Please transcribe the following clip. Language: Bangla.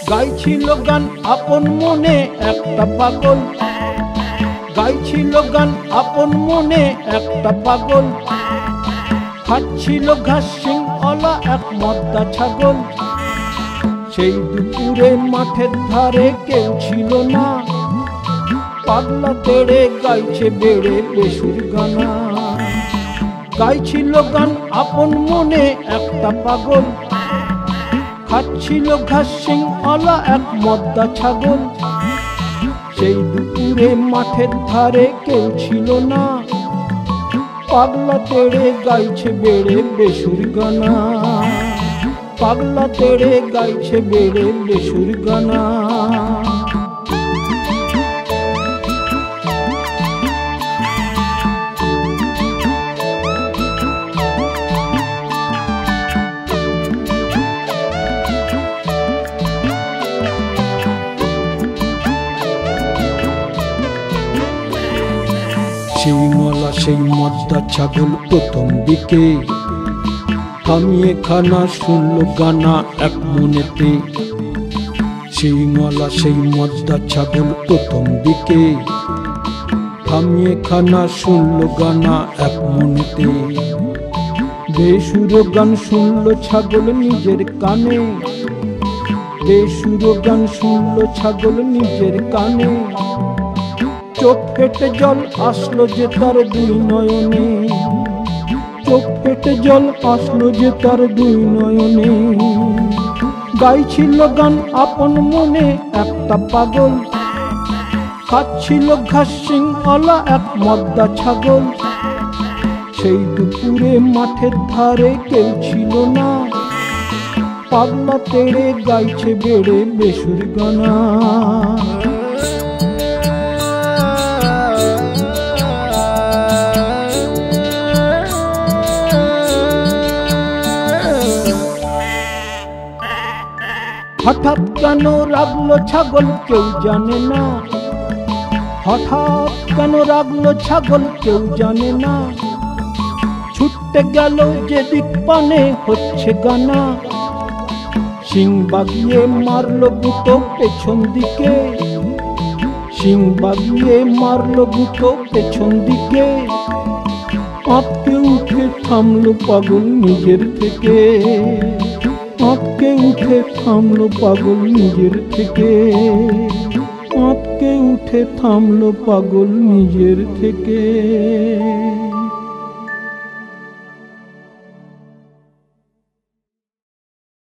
গাইছিল গান আপন মনে একটা পাগল, গাইছিল গান আপন মনে একটা পাগল, খাচ্ছিল ঘাস সিংওয়ালা এক মদ্দা ছাগল। সেই দুপুরে মাঠের ধারে কেউ ছিল না, পাগলা তেড়ে গাইছে বেড়ে বেসুর গানা। গাইছিল গান আপন মনে একটা পাগল, খাচ্ছিল ঘাস সিংওয়ালা এক মদ্দা ছাগল। সেই দুপুরে মাঠের ধারে কেউ ছিল না, পাগলা তেড়ে গাইছে বেড়ে বেসুর গানা। পাগলা তেড়ে গাইছে বেড়ে বেসুর গানা। সিংওয়ালা সেই মদ্দা ছাগল প্রথম দিকে থামিয়ে খানা শুনল গানা এক মনেতে। সিংওয়ালা সেই মদ্দা ছাগল প্রথম দিকে থামিয়ে খানা শুনল গানা এক মনেতে। বেসুর গান শুনল ছাগল নিজের কানে, বেসুর গান শুনল ছাগল নিজের কানে। চোখ ফেটে জল আসলো যে তার দুই নয়নে, চোখ ফেটে জল আসলো যে তার দুই নয়নে। গাইছিল গান আপন মনে একটা পাগল, খাচ্ছিল ঘাস সিংওয়ালা এক মদ্দা ছাগল। সেই দুপুরে মাঠের ধারে কেউ ছিল না, পাগলা তেড়ে গাইছে বেড়ে বেসুর গানা। হঠাৎ কেন রাগলো ছাগল কেউ জানে না, হঠাৎ কেন রাগলো ছাগল কেউ জানে না। ছুটতে গেল যেদিক পানে হচ্ছে গানা, সিং বাগিয়ে মারলো গুতো পেছন দিকে, সিং বাগিয়ে মারলো গুতো পেছন দিকে। আঁতকে উঠে থামলো পাগল নিজের থেকে, আঁতকে উঠে থামলো পাগল নিজের থেকে, আঁতকে উঠে থামলো পাগল নিজের থেকে।